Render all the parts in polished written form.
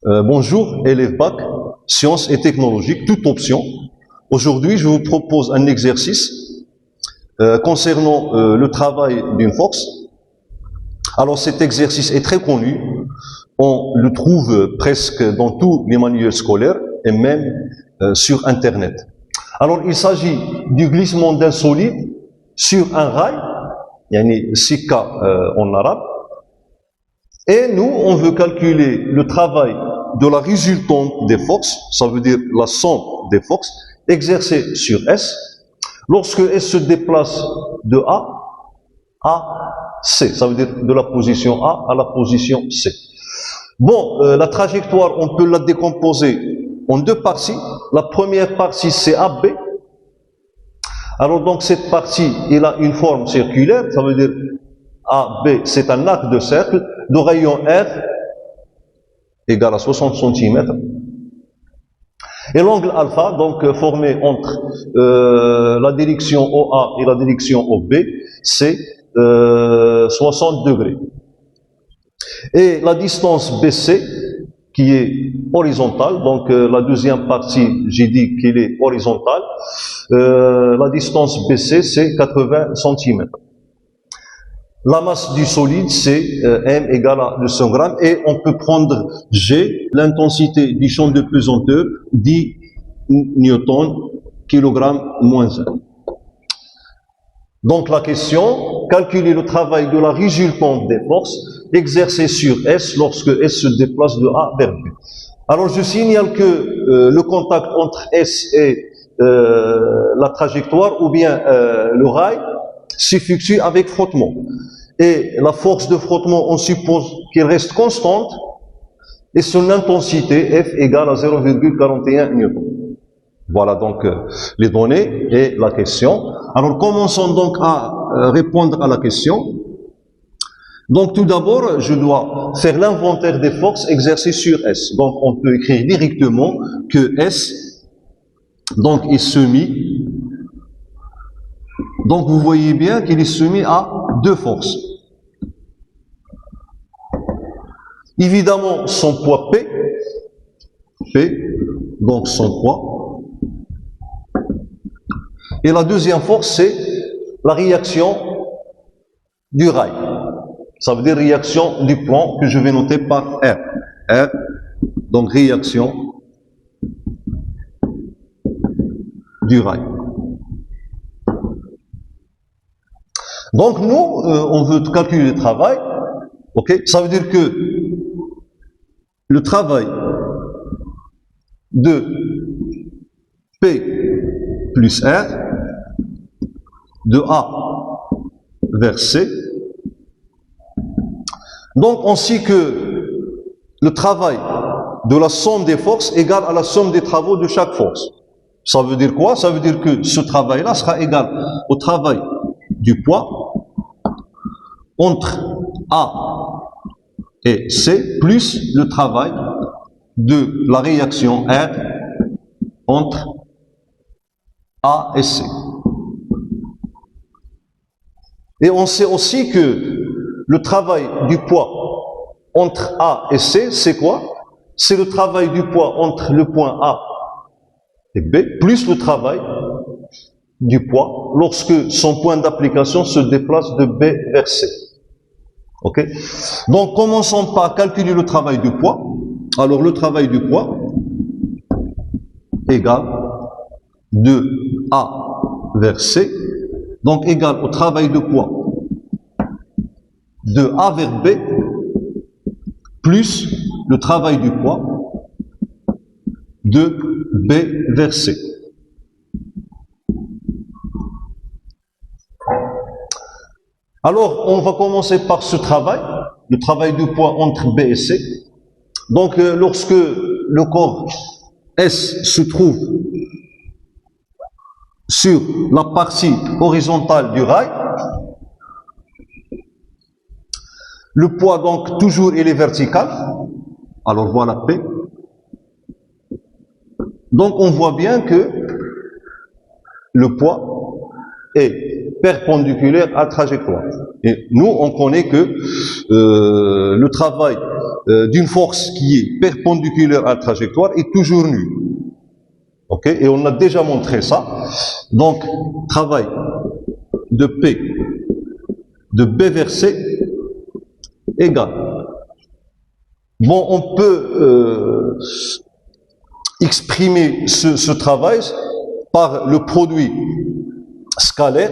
Bonjour, élève bac, sciences et technologiques, toute option. Aujourd'hui, je vous propose un exercice concernant le travail d'une force. Alors, cet exercice est très connu. On le trouve presque dans tous les manuels scolaires et même sur Internet. Alors, il s'agit du glissement d'un solide sur un rail, yani sika en arabe. Et nous, on veut calculer le travail de la résultante des forces, ça veut dire la somme des forces, exercées sur S, lorsque S se déplace de A à C, ça veut dire de la position A à la position C. Bon, la trajectoire, on peut la décomposer en deux parties. La première partie, c'est AB. Alors donc, cette partie, elle a une forme circulaire, ça veut dire AB, c'est un arc de cercle de rayon R égale à 60 cm. Et l'angle alpha, donc formé entre la direction OA et la direction OB, c'est 60 degrés. Et la distance BC, qui est horizontale, donc la deuxième partie, j'ai dit qu'elle est horizontale, la distance BC, c'est 80 cm. La masse du solide, c'est M égale à 200 grammes, et on peut prendre G, l'intensité du champ de pesanteur, 10 newtons, kilogramme moins 1. Donc la question, calculer le travail de la résultante des forces exercées sur S lorsque S se déplace de A vers B. Alors je signale que le contact entre S et la trajectoire, ou bien le rail, s'effectue avec frottement. Et la force de frottement, on suppose qu'elle reste constante, et son intensité, F égale à 0,41 newton. Voilà donc les données et la question. Alors commençons donc à répondre à la question. Donc tout d'abord, je dois faire l'inventaire des forces exercées sur S. Donc on peut écrire directement que S donc est soumis. Donc vous voyez bien qu'il est soumis à deux forces. Évidemment, son poids P, donc son poids. Et la deuxième force, c'est la réaction du rail. Ça veut dire réaction du plan que je vais noter par R. R, donc réaction du rail. Donc nous, on veut calculer le travail. Ok, ça veut dire que le travail de P plus R de A vers C. Donc on sait que le travail de la somme des forces égale à la somme des travaux de chaque force. Ça veut dire quoi? Ça veut dire que ce travail-là sera égal au travail du poids entre A et C plus le travail de la réaction R entre A et C. Et on sait aussi que le travail du poids entre A et C, c'est quoi? C'est le travail du poids entre le point A et B, plus le travail du poids lorsque son point d'application se déplace de B vers C. Ok? Donc, commençons par calculer le travail du poids. Alors, le travail du poids égale de A vers C, donc égal au travail de poids de A vers B, plus le travail du poids de B vers C. Alors, on va commencer par ce travail, le travail du poids entre B et C. Donc, lorsque le corps S se trouve sur la partie horizontale du rail, le poids, donc, toujours, il est vertical. Alors, voilà P. Donc, on voit bien que le poids est perpendiculaire à la trajectoire. Et nous, on connaît que le travail d'une force qui est perpendiculaire à la trajectoire est toujours nulle. Ok? Et on a déjà montré ça. Donc, travail de P de B vers C égale. Bon, on peut exprimer ce travail par le produit scalaire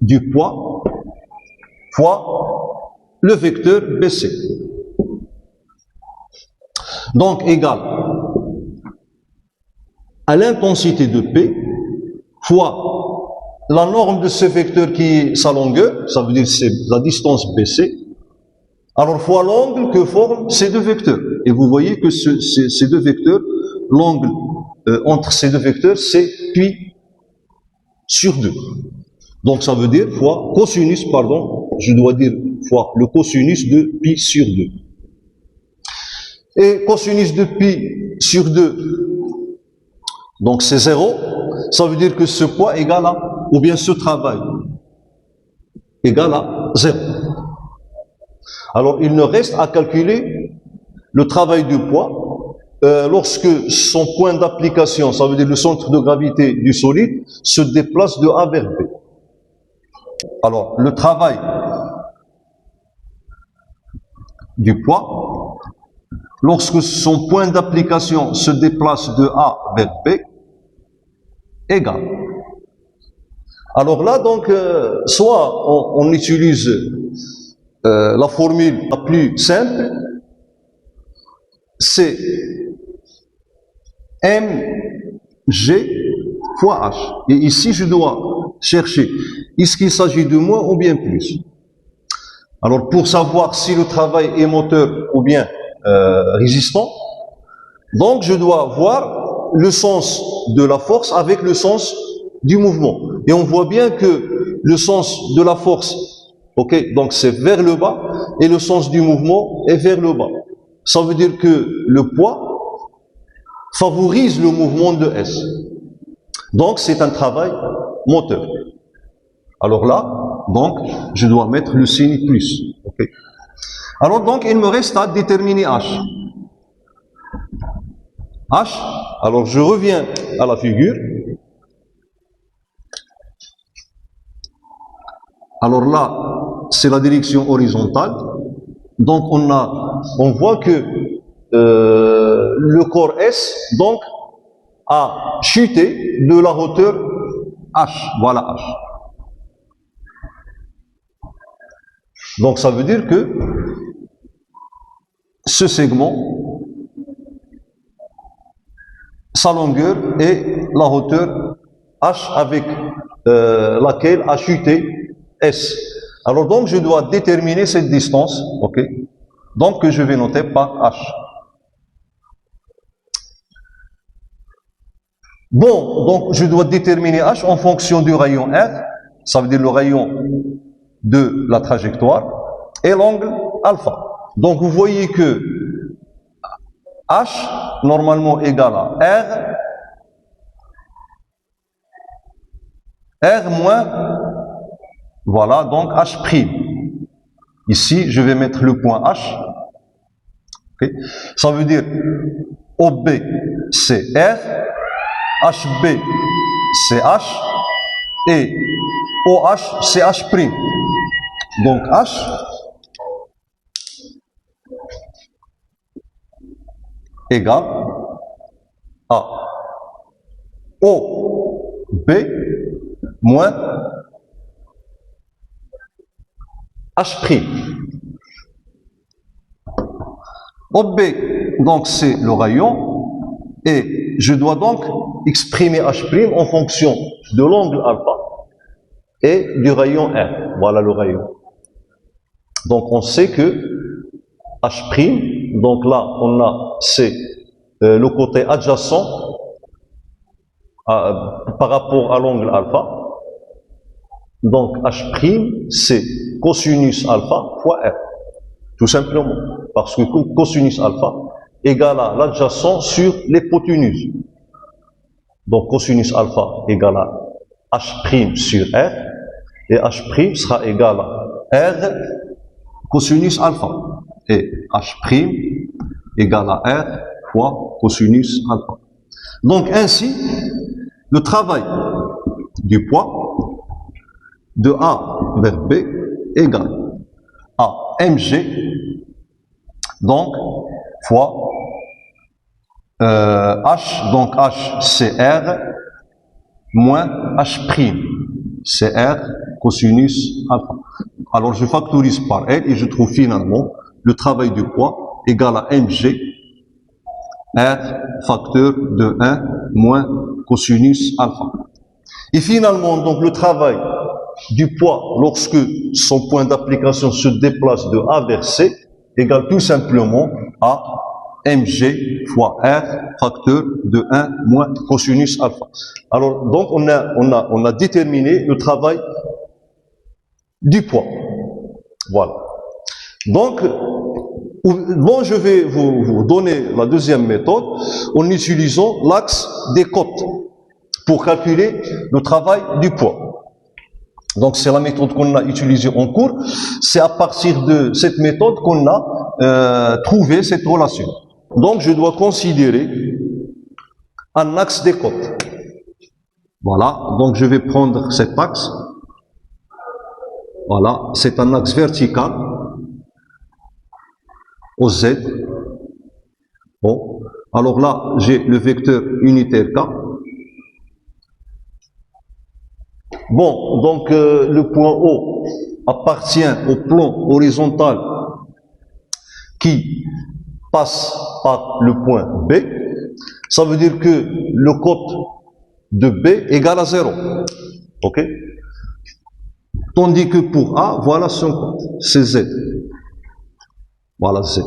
du poids fois le vecteur BC. Donc, égal à l'intensité de P fois la norme de ce vecteur qui est sa longueur, ça veut dire c'est la distance BC, alors fois l'angle que forment ces deux vecteurs. Et vous voyez que ces deux vecteurs, l'angle entre ces deux vecteurs, c'est pi sur 2. Donc ça veut dire fois cosinus, pardon, je dois dire fois le cosinus de pi sur 2. Et cosinus de pi sur 2, donc c'est 0, ça veut dire que ce poids égale à, ou bien ce travail égale à 0. Alors il ne reste à calculer le travail du poids lorsque son point d'application, ça veut dire le centre de gravité du solide, se déplace de A vers B. Alors le travail du poids, lorsque son point d'application se déplace de A vers B, égale. Alors là, donc, soit on utilise la formule la plus simple, c'est mg fois h. Et ici, je dois chercher, est-ce qu'il s'agit de moins ou bien plus? Alors, pour savoir si le travail est moteur ou bien résistant, donc je dois voir le sens de la force avec le sens du mouvement. Et on voit bien que le sens de la force, ok, donc c'est vers le bas, et le sens du mouvement est vers le bas. Ça veut dire que le poids favorise le mouvement de S. Donc c'est un travail moteur. Alors là, donc, je dois mettre le signe plus. Okay. Alors donc, il me reste à déterminer H. H, alors je reviens à la figure. Alors là, c'est la direction horizontale. Donc on voit que le corps S, donc, a chuté de la hauteur H. Voilà H. Donc ça veut dire que ce segment, sa longueur est la hauteur H avec laquelle a chuté S. Alors donc je dois déterminer cette distance, ok? Donc que je vais noter par H. Bon, donc je dois déterminer H en fonction du rayon R, ça veut dire le rayon de la trajectoire, et l'angle alpha. Donc vous voyez que H, normalement égal à R moins, voilà, donc H'. Ici, je vais mettre le point H. Okay. Ça veut dire OB, c'est R, HB, c'est H, et OH, c'est H'. Donc H égale à OB moins H'. OB, donc c'est le rayon, et je dois donc exprimer H' en fonction de l'angle alpha et du rayon R. Voilà le rayon. Donc on sait que H', donc là on a, c'est le côté adjacent par rapport à l'angle alpha. Donc H', c'est cosinus alpha fois R. Tout simplement. Parce que cosinus alpha égale à l'adjacent sur l'hypoténuse. Donc cosinus alpha égale à H' sur R. Et H' sera égal à R cosinus alpha. et H' égale à R fois cosinus alpha. Donc ainsi, le travail du poids de A vers B égale à mg, donc fois H, donc H c'est R moins H', c'est R cosinus alpha. Alors je factorise par L et je trouve finalement le travail du poids égal à mg R facteur de 1 moins cosinus alpha. Et finalement, donc, le travail du poids lorsque son point d'application se déplace de A vers C égale tout simplement à mg fois R facteur de 1 moins cosinus alpha. Alors, donc, on a déterminé le travail du poids. Voilà. Donc, bon, je vais vous donner la deuxième méthode en utilisant l'axe des côtes pour calculer le travail du poids. Donc, c'est la méthode qu'on a utilisée en cours. C'est à partir de cette méthode qu'on a trouvé cette relation. Donc, je dois considérer un axe des côtes. Voilà. Donc, je vais prendre cet axe. Voilà. C'est un axe vertical au Z. Bon. Alors là, j'ai le vecteur unitaire K. Bon, donc le point O appartient au plan horizontal qui passe par le point B. Ça veut dire que le côte de B égale à 0. Ok? Tandis que pour A, voilà son côte, c'est Z. Voilà Z.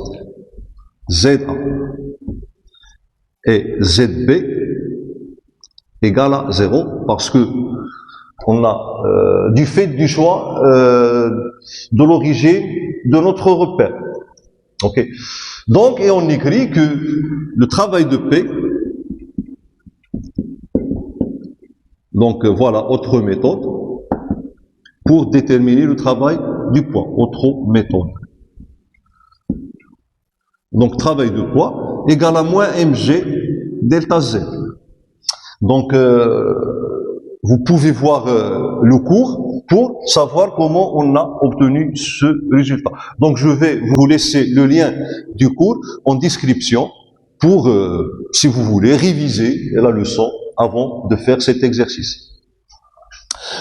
ZA. Et ZB égale à 0 parce que on a, du fait du choix de l'origine de notre repère. Ok. Donc, et on écrit que le travail de P, donc voilà, autre méthode, pour déterminer le travail du poids, autre méthode. Donc, travail de poids égale à moins mg delta Z. Donc, vous pouvez voir le cours pour savoir comment on a obtenu ce résultat. Donc, je vais vous laisser le lien du cours en description pour, si vous voulez, réviser la leçon avant de faire cet exercice.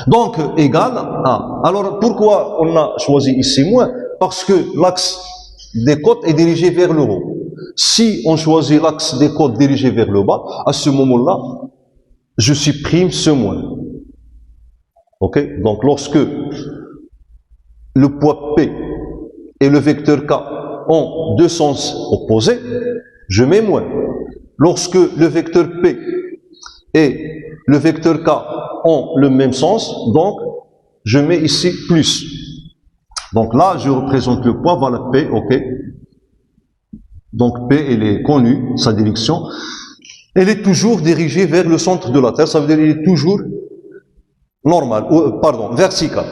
Donc, égal à... Alors, pourquoi on a choisi ici moins? Parce que l'axe des côtes est dirigé vers le haut. Si on choisit l'axe des côtes dirigé vers le bas, à ce moment-là, je supprime ce moins. Ok? Donc, lorsque le poids P et le vecteur K ont deux sens opposés, je mets moins. Lorsque le vecteur P et le vecteur K ont le même sens, donc, je mets ici plus. Donc là, je représente le poids, voilà P, ok? Donc P, elle est connue, sa direction. Elle est toujours dirigée vers le centre de la Terre, ça veut dire qu'elle est toujours normal, pardon, vertical.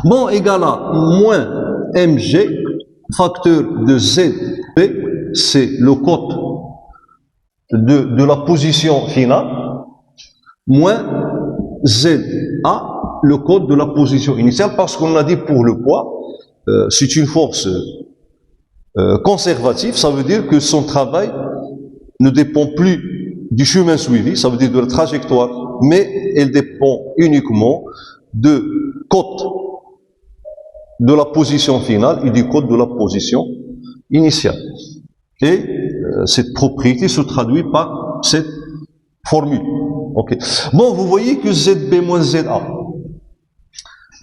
Bon, égal à moins mg, facteur de ZP, c'est le côte de la position finale, moins ZA, le côte de la position initiale, parce qu'on a dit pour le poids, c'est une force conservative, ça veut dire que son travail ne dépend plus du chemin suivi, ça veut dire de la trajectoire, mais elle dépend uniquement de côte de la position finale et du côte de la position initiale. Et cette propriété se traduit par cette formule. Okay. Bon, vous voyez que ZB moins ZA.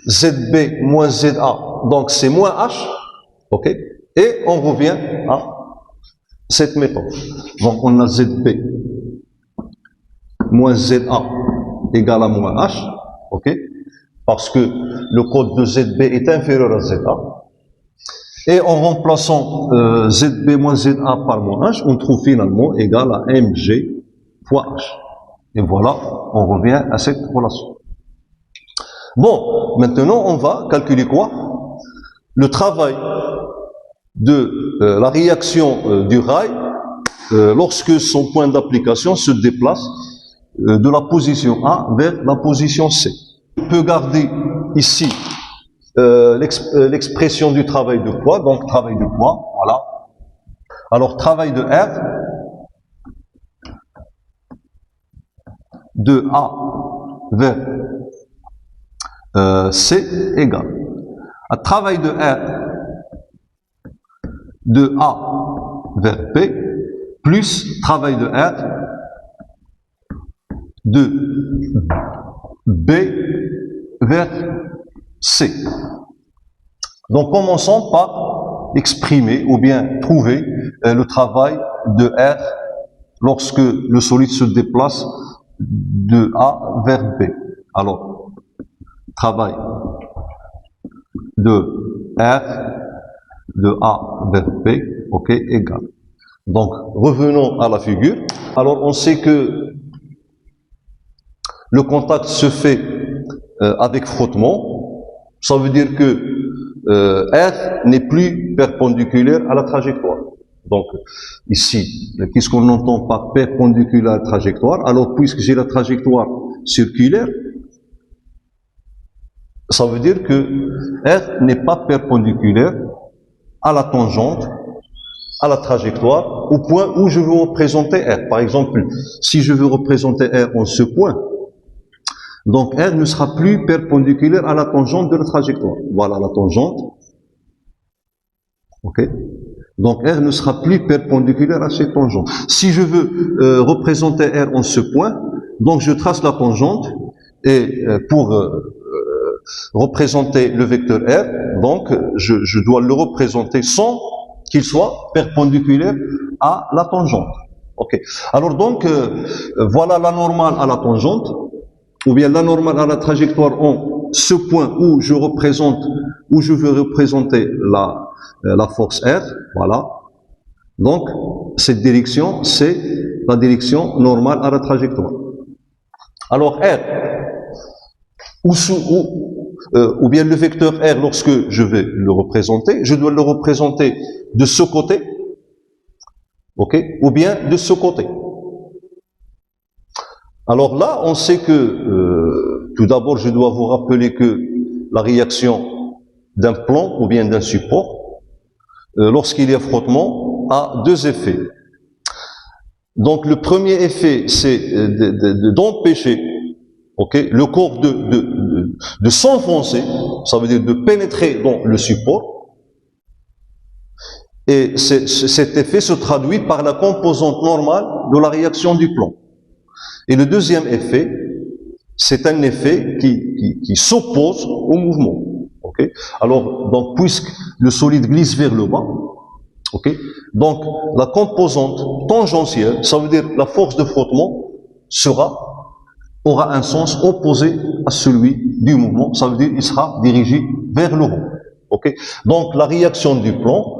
ZB moins ZA, donc c'est moins H. Ok. Et on revient à cette méthode. Donc on a ZB moins ZA égale à moins H. Ok. Parce que le côte de ZB est inférieur à ZA. Et en remplaçant ZB moins ZA par moins H, on trouve finalement égal à mg fois H. Et voilà, on revient à cette relation. Bon, maintenant on va calculer quoi? Le travail de la réaction du rail lorsque son point d'application se déplace de la position A vers la position C. On peut garder ici l'expression du travail de poids, donc travail de poids, voilà. Alors travail de R de A vers C égale à travail de R de A vers P plus travail de R de B vers C. Donc commençons par exprimer ou bien trouver le travail de R lorsque le solide se déplace de A vers B. Alors, travail de R de A vers B, ok, égal. Donc, revenons à la figure. Alors, on sait que le contact se fait avec frottement. Ça veut dire que R n'est plus perpendiculaire à la trajectoire. Donc, ici, qu'est-ce qu'on entend par perpendiculaire à la trajectoire? Alors, puisque j'ai la trajectoire circulaire, ça veut dire que R n'est pas perpendiculaire à la tangente, à la trajectoire, au point où je veux représenter R. Par exemple, si je veux représenter R en ce point, donc R ne sera plus perpendiculaire à la tangente de la trajectoire. Voilà la tangente. Ok? Donc R ne sera plus perpendiculaire à cette tangente. Si je veux représenter R en ce point, donc je trace la tangente et pour représenter le vecteur R, donc je dois le représenter sans qu'il soit perpendiculaire à la tangente. Ok. Alors donc voilà la normale à la tangente, ou bien la normale à la trajectoire en ce point où je représente, où je veux représenter la force R, voilà. Donc cette direction, c'est la direction normale à la trajectoire. Alors R, ou bien le vecteur R, lorsque je vais le représenter, je dois le représenter de ce côté, ok, ou bien de ce côté. Alors là, on sait que, tout d'abord, je dois vous rappeler que la réaction d'un plan ou bien d'un support, lorsqu'il y a frottement, a deux effets. Donc le premier effet, c'est d'empêcher, ok, le corps de s'enfoncer, ça veut dire de pénétrer dans le support. Et cet effet se traduit par la composante normale de la réaction du plan. Et le deuxième effet, c'est un effet qui s'oppose au mouvement. Okay? Alors, donc, puisque le solide glisse vers le bas, okay? Donc la composante tangentielle, ça veut dire la force de frottement, aura un sens opposé à celui du mouvement. Ça veut dire qu'il sera dirigé vers le haut. Okay? Donc la réaction du plan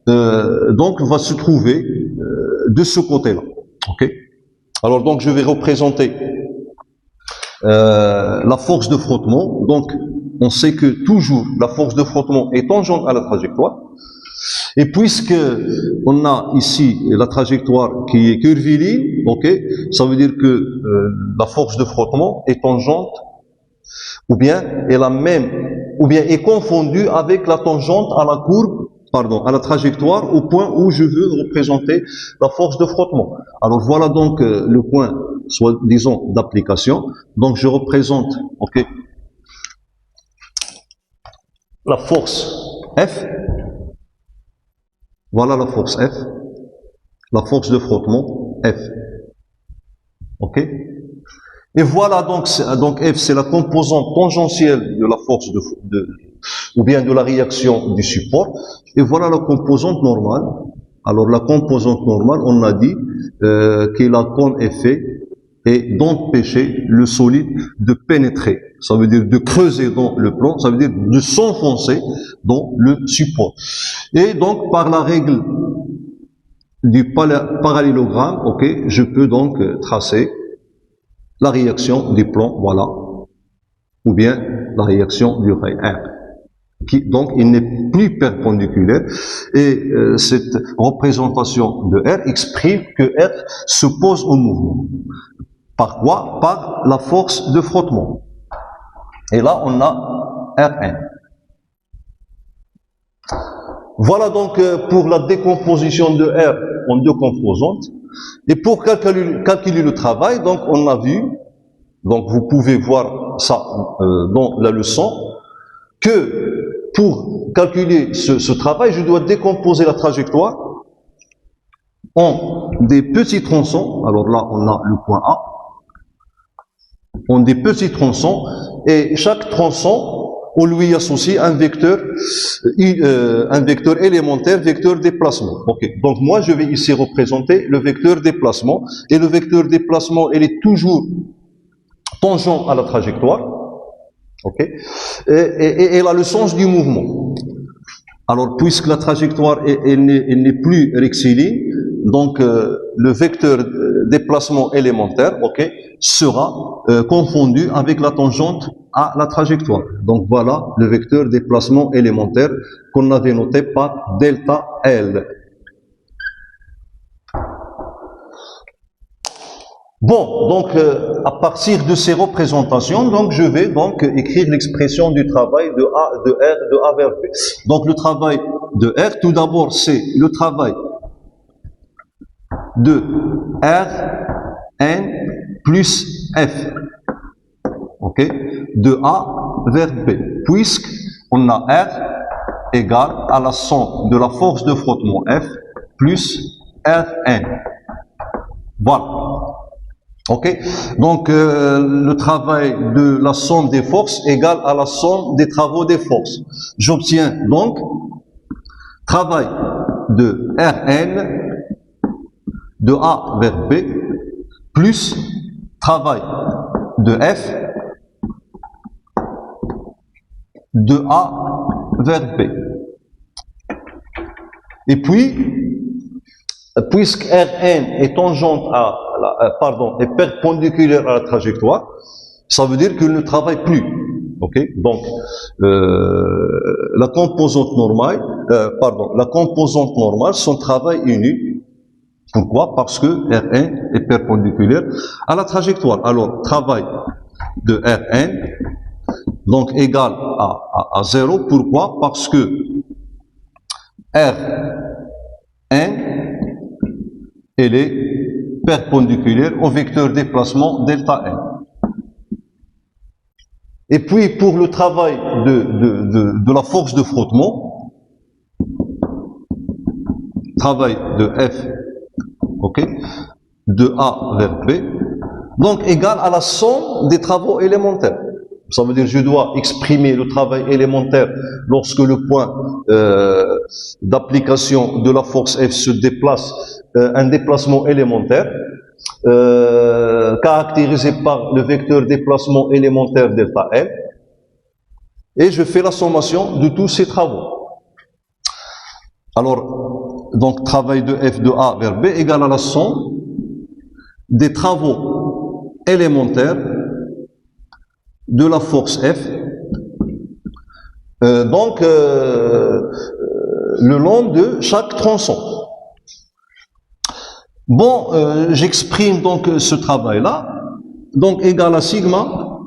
donc va se trouver de ce côté-là. Okay? Alors donc je vais représenter la force de frottement. Donc on sait que toujours la force de frottement est tangente à la trajectoire. Et puisque on a ici la trajectoire qui est curviligne, ok, ça veut dire que la force de frottement est tangente, ou bien est confondue avec la tangente à la courbe, à la trajectoire, au point où je veux représenter la force de frottement. Alors voilà donc le point, soit disons d'application. Donc je représente, ok, la force F. Voilà la force F, la force de frottement F. Ok? Et voilà donc F, c'est la composante tangentielle de la force ou bien de la réaction du support. Et voilà la composante normale. Alors la composante normale, on a dit qu'elle a comme effet et d'empêcher le solide de pénétrer. Ça veut dire de creuser dans le plan, ça veut dire de s'enfoncer dans le support. Et donc, par la règle du parallélogramme, ok, je peux donc tracer la réaction du plan, voilà, ou bien la réaction du ray R. Donc il n'est plus perpendiculaire, et cette représentation de R exprime que R se pose au mouvement. Par quoi? Par la force de frottement. Et là on a Rn. Voilà donc pour la décomposition de R en deux composantes. Et pour calculer le travail, donc on a vu, donc vous pouvez voir ça dans la leçon, que pour calculer ce travail, je dois décomposer la trajectoire en des petits tronçons. Alors là, on a le point A, en des petits tronçons, et chaque tronçon, on lui associe un vecteur élémentaire, vecteur déplacement. Okay. Donc moi, je vais ici représenter le vecteur déplacement, et le vecteur déplacement, il est toujours tangent à la trajectoire, okay. Et elle a le sens du mouvement. Alors, puisque la trajectoire elle n'est plus rectiligne, donc le vecteur déplacement élémentaire, okay, sera confondu avec la tangente à la trajectoire. Donc voilà le vecteur déplacement élémentaire qu'on avait noté par delta L. Bon, donc à partir de ces représentations, donc je vais donc écrire l'expression du travail de R de A vers B. Donc le travail de R, tout d'abord, c'est le travail de R N plus F, ok, de A vers B, puisque on a R égale à la somme de la force de frottement F plus Rn. Voilà. Ok, donc le travail de la somme des forces égale à la somme des travaux des forces. J'obtiens donc travail de Rn de A vers B plus travail de F de A vers B. Et puis, puisque Rn est tangente à est perpendiculaire à la trajectoire, ça veut dire qu'il ne travaille plus. Okay? Donc, la composante normale, son travail est nul. Pourquoi? Parce que Rn est perpendiculaire à la trajectoire. Alors, travail de Rn, donc égal à 0. Pourquoi? Parce que Rn, elle est perpendiculaire au vecteur déplacement delta n. Et puis pour le travail de la force de frottement, travail de F, ok, de A vers B, donc égal à la somme des travaux élémentaires. Ça veut dire que je dois exprimer le travail élémentaire lorsque le point d'application de la force F se déplace, un déplacement élémentaire, caractérisé par le vecteur déplacement élémentaire delta L, et je fais la sommation de tous ces travaux. Alors, donc travail de F de A vers B égale à la somme des travaux élémentaires de la force F, le long de chaque tronçon. Bon, j'exprime donc ce travail-là, donc égal à sigma.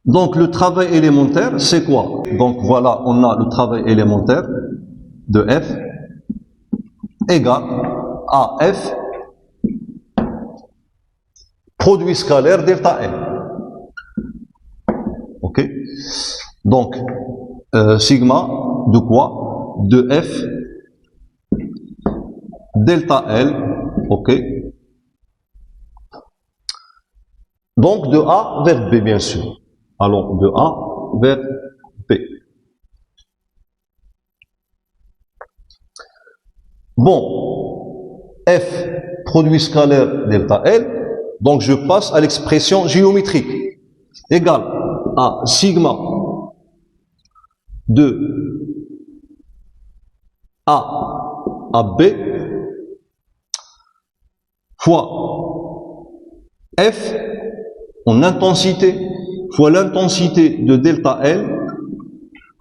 Donc le travail élémentaire, c'est quoi? Donc voilà, on a le travail élémentaire de F égal à F produit scalaire delta N. Ok? Donc, sigma de quoi? De F delta L, ok? Donc, de A vers B, bien sûr. Allons de A vers B. Bon, F produit scalaire delta L, donc je passe à l'expression géométrique, égale à sigma de A à B fois F en intensité fois l'intensité de delta L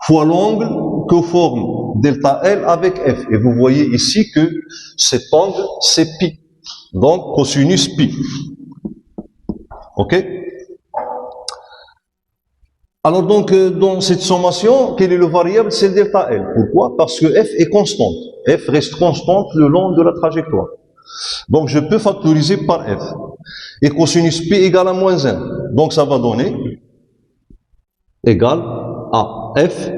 fois l'angle que forme delta L avec F. Et vous voyez ici que cet angle, c'est pi. Donc, cosinus pi. OK? Alors donc, dans cette sommation, quelle est le variable? C'est delta L. Pourquoi? Parce que F est constante. F reste constante le long de la trajectoire. Donc, je peux factoriser par F. Et cosinus pi égale à moins 1. Donc, ça va donner égal à F.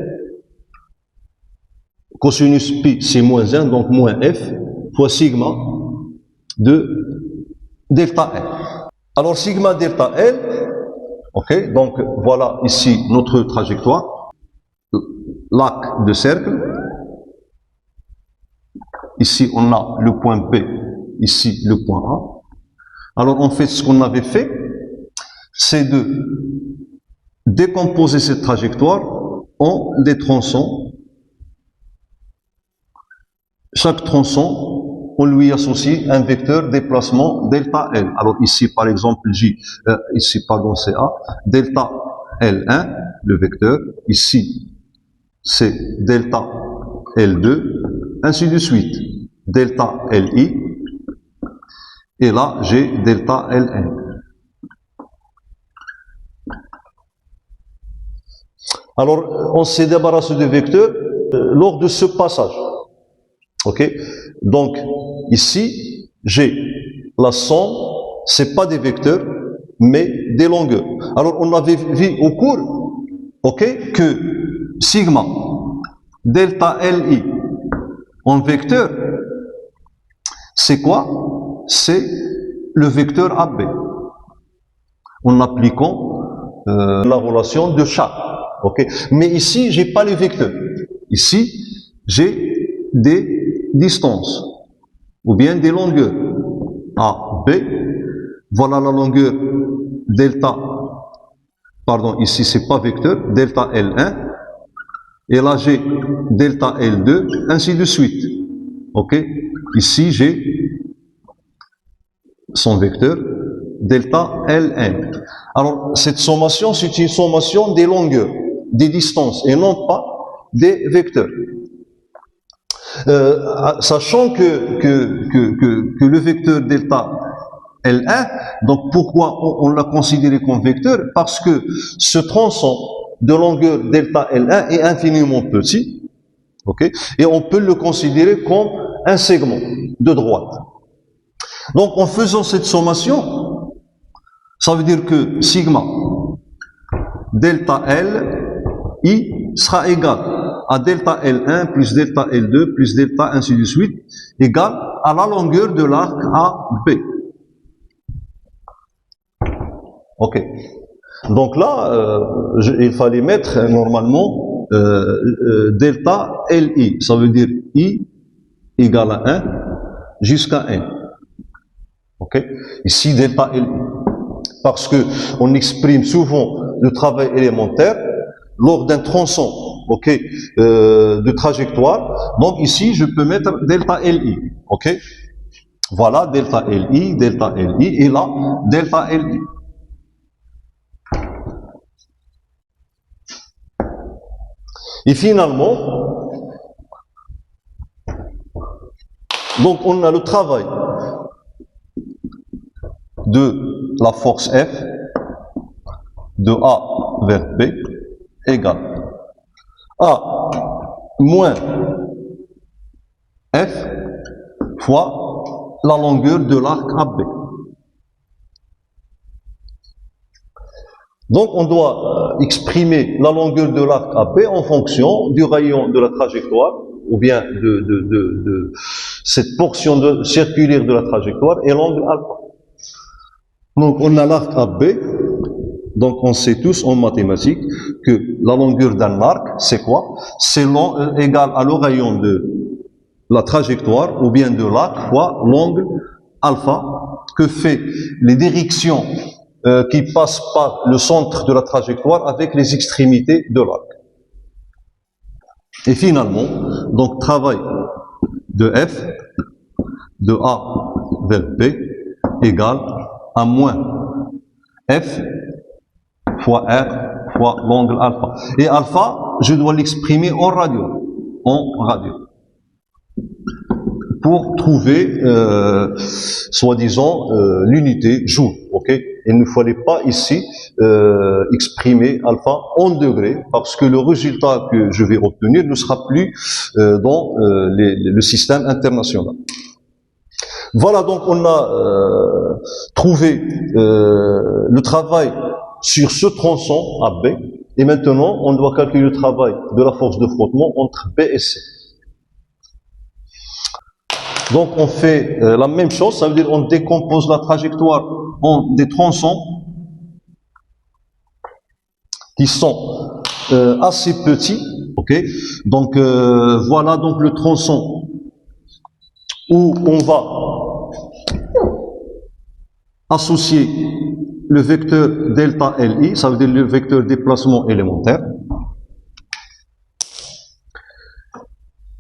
Cosinus pi, c'est moins 1, donc moins F, fois sigma de delta L. Alors, sigma delta L, ok, donc voilà ici notre trajectoire, l'arc de cercle. Ici, on a le point B, ici le point A. Alors, en fait, ce qu'on avait fait, c'est de décomposer cette trajectoire en des tronçons. Chaque tronçon, on lui associe un vecteur déplacement delta L. Alors ici, par exemple, ici, pardon, c'est A, delta L1, le vecteur. Ici, c'est delta L2, ainsi de suite. Delta Li, et là, j'ai delta Ln. Alors, on s'est débarrassé de vecteurs lors de ce passage. Ok? Donc, ici, j'ai la somme, c'est pas des vecteurs, mais des longueurs. Alors, on avait vu au cours, ok, que sigma delta Li en vecteur, c'est quoi? C'est le vecteur AB. En appliquant la relation de chat. Ok? Mais ici, j'ai pas les vecteurs. Ici, j'ai des distances, ou bien des longueurs. A, B, voilà la longueur delta, pardon, ici c'est pas vecteur, delta L1, et là j'ai delta L2, ainsi de suite. Ok? Ici j'ai son vecteur, delta Ln. Alors cette sommation, c'est une sommation des longueurs, des distances, et non pas des vecteurs. Sachant que le vecteur delta L1, donc pourquoi on l'a considéré comme vecteur? Parce que ce tronçon de longueur delta L1 est infiniment petit, ok, et on peut le considérer comme un segment de droite. Donc en faisant cette sommation, ça veut dire que sigma delta L I sera égal à delta L1 plus delta L2 plus delta ainsi de suite, égal à la longueur de l'arc AB. Ok. Donc là, il fallait mettre normalement delta Li. Ça veut dire I égale à 1 jusqu'à 1. Ok. Ici, delta Li. Parce que on exprime souvent le travail élémentaire lors d'un tronçon, ok, de trajectoire. Donc ici, je peux mettre delta Li, ok. Voilà delta Li, et là delta Li. Et finalement, donc on a le travail de la force F de A vers B égale A moins F fois la longueur de l'arc AB. Donc on doit exprimer la longueur de l'arc AB en fonction du rayon de la trajectoire, ou bien de cette portion circulaire de la trajectoire et l'angle alpha. Donc on a l'arc AB, donc on sait tous en mathématiques que la longueur d'un arc, c'est quoi? C'est égal à le rayon de la trajectoire, ou bien de l'arc, fois l'angle alpha, que fait les directions qui passent par le centre de la trajectoire avec les extrémités de l'arc. Et finalement, donc travail de F de A vers B égale à moins F fois R fois l'angle alpha. Et alpha, je dois l'exprimer en radio. Pour trouver, soi-disant, l'unité joule. Ok? Il ne fallait pas ici exprimer alpha en degrés, parce que le résultat que je vais obtenir ne sera plus dans le système international. Voilà, donc on a trouvé le travail sur ce tronçon AB, et maintenant on doit calculer le travail de la force de frottement entre B et C. Donc on fait la même chose, ça veut dire on décompose la trajectoire en des tronçons qui sont assez petits, ok. Donc voilà donc le tronçon où on va associer le vecteur delta Li, ça veut dire le vecteur déplacement élémentaire.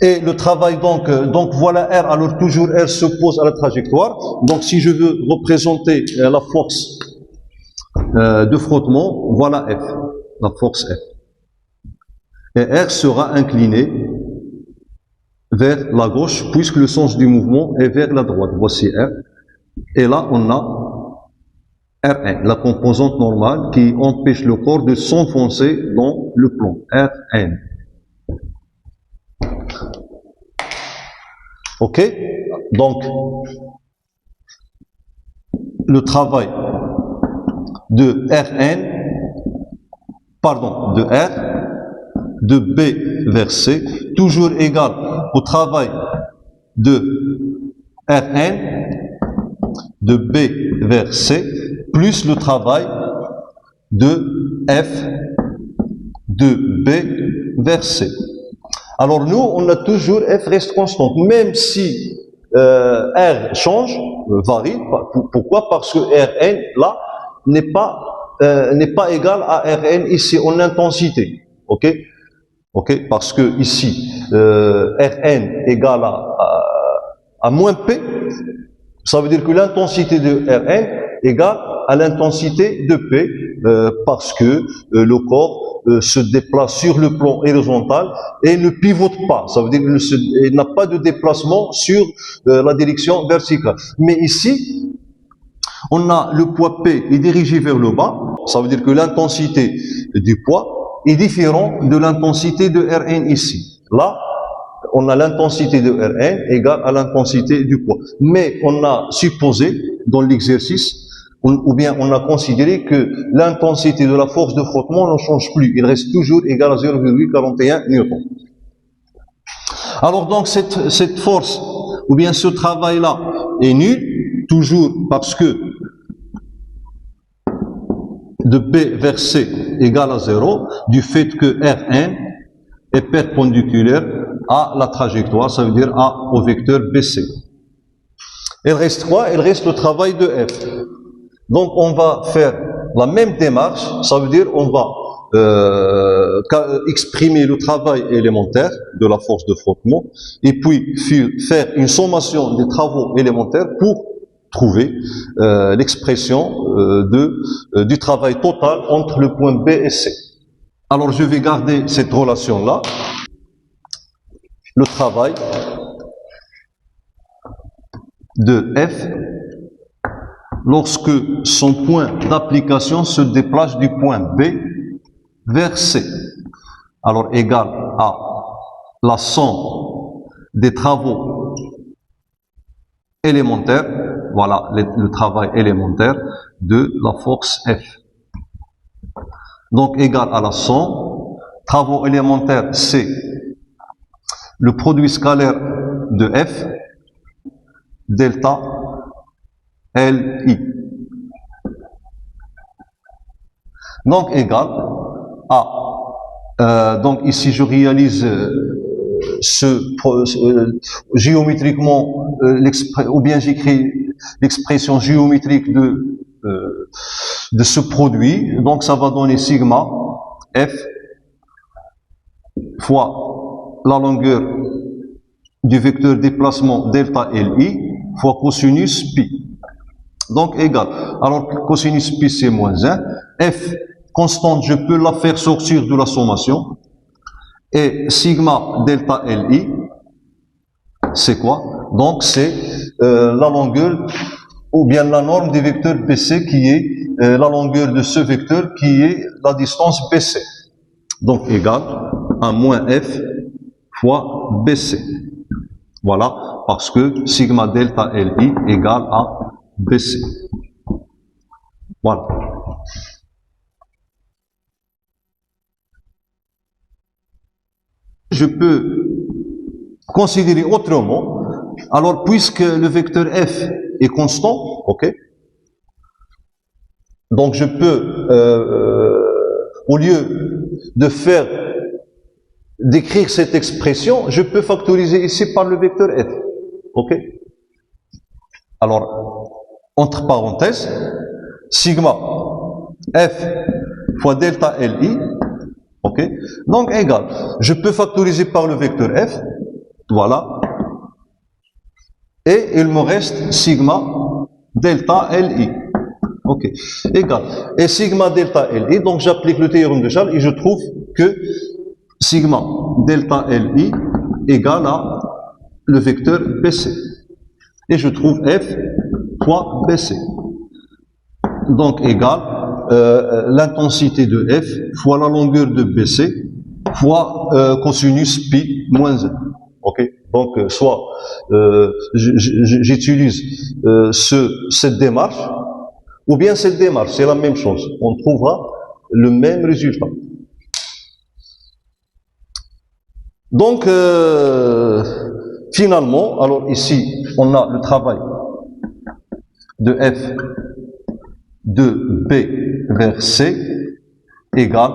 Et le travail donc voilà R, alors toujours R s'oppose à la trajectoire. Donc si je veux représenter la force de frottement, voilà F, la force F. Et R sera incliné vers la gauche, puisque le sens du mouvement est vers la droite. Voici R. Et là, on a Rn, la composante normale qui empêche le corps de s'enfoncer dans le plomb. Rn. Ok? Donc, le travail de de R, de B vers C, toujours égal au travail de Rn, de B vers C, plus le travail de F, de B vers C. Alors nous, on a toujours F reste constante, même si R change, varie. Pourquoi? Parce que Rn, là, n'est pas égal à Rn ici en intensité. Ok? Ok? Parce que ici, Rn égale à moins P, ça veut dire que l'intensité de Rn égale à l'intensité de P, parce que le corps se déplace sur le plan horizontal et ne pivote pas. Ça veut dire qu'il n'a pas de déplacement sur la direction verticale. Mais ici, on a le poids P est dirigé vers le bas. Ça veut dire que l'intensité du poids est différente de l'intensité de Rn ici. Là, on a l'intensité de Rn égale à l'intensité du poids. Mais on a supposé dans l'exercice, ou bien on a considéré que l'intensité de la force de frottement ne change plus. Il reste toujours égal à 0,41 newtons. Alors donc cette force, ou bien ce travail-là est nul, toujours parce que de B vers C égale à 0, du fait que Rn est perpendiculaire à la trajectoire, ça veut dire au vecteur BC. Il reste quoi? Il reste le travail de F. Donc on va faire la même démarche, ça veut dire on va exprimer le travail élémentaire de la force de frottement et puis faire une sommation des travaux élémentaires pour trouver l'expression du travail total entre le point B et C. Alors je vais garder cette relation-là. Le travail de F lorsque son point d'application se déplace du point B vers C. Alors égal à la somme des travaux élémentaires, voilà le travail élémentaire de la force F. Donc égal à la somme, travaux élémentaires C, le produit scalaire de F, delta Li. Donc égal à, donc ici je réalise géométriquement, ou bien j'écris l'expression géométrique de ce produit, donc ça va donner sigma F fois la longueur du vecteur déplacement delta Li fois cosinus pi. Donc égal. Alors cosinus pi c'est moins 1. F constante, je peux la faire sortir de la sommation. Et sigma delta Li, c'est quoi? Donc c'est la longueur ou bien la norme des vecteurs BC qui est la longueur de ce vecteur qui est la distance BC. Donc égale à moins F fois BC. Voilà, parce que sigma delta Li égale à BC. Voilà. Je peux considérer autrement. Alors, puisque le vecteur f est constant, ok, donc je peux, au lieu de d'écrire cette expression, je peux factoriser ici par le vecteur f, ok. Alors, entre parenthèses, sigma f fois delta Li, ok, donc égal. Je peux factoriser par le vecteur f, voilà, et il me reste sigma delta Li, ok, égal. Et sigma delta Li, donc j'applique le théorème de Charles et je trouve que sigma delta Li égale à le vecteur BC. Et je trouve f fois BC. Donc égal l'intensité de f fois la longueur de BC fois cosinus pi moins 1. Ok, donc soit j'utilise cette démarche ou bien cette démarche, c'est la même chose. On trouvera le même résultat. Donc finalement, alors ici on a le travail de f de B vers C égale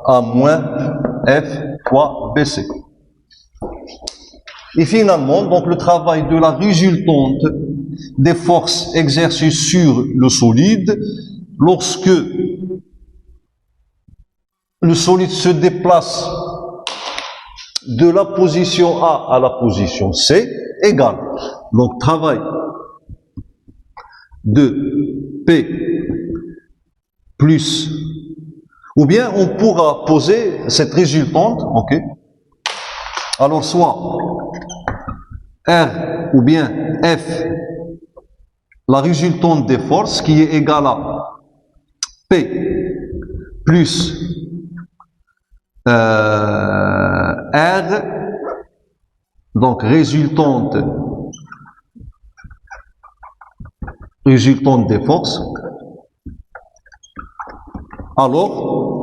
à moins F fois BC. Et finalement, donc le travail de la résultante des forces exercées sur le solide lorsque le solide se déplace de la position A à la position C égale, donc travail de P plus, ou bien on pourra poser cette résultante, ok, alors soit R ou bien F, la résultante des forces qui est égale à P plus R, donc résultante des forces. Alors,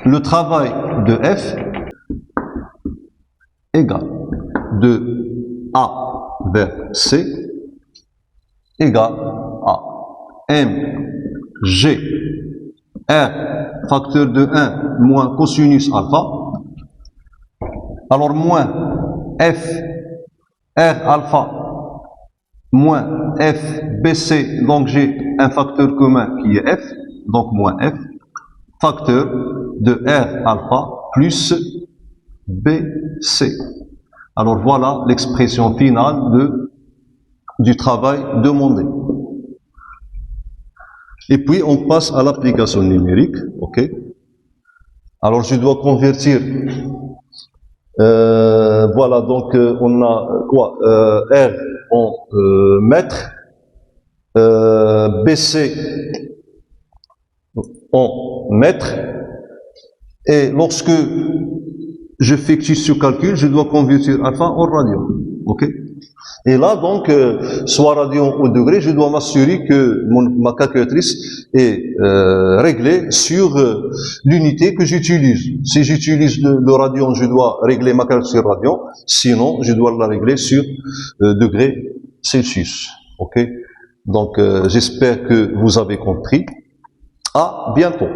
le travail de F égale de A vers C égale à mg R facteur de 1 moins cosinus alpha. Alors moins F R alpha moins F BC, donc j'ai un facteur commun qui est F, donc moins F, facteur de R alpha plus BC. Alors voilà l'expression finale du travail demandé. Et puis on passe à l'application numérique, ok. Alors je dois convertir, voilà, donc on a quoi, R en mètres, BC en mètres, et lorsque j'effectue ce calcul, je dois convertir alpha en radian, ok. Et là, donc, soit radian au degré, je dois m'assurer que ma calculatrice est réglée sur l'unité que j'utilise. Si j'utilise le radian, je dois régler ma calculatrice sur radian. Sinon, je dois la régler sur degré Celsius. Ok. Donc, j'espère que vous avez compris. À bientôt.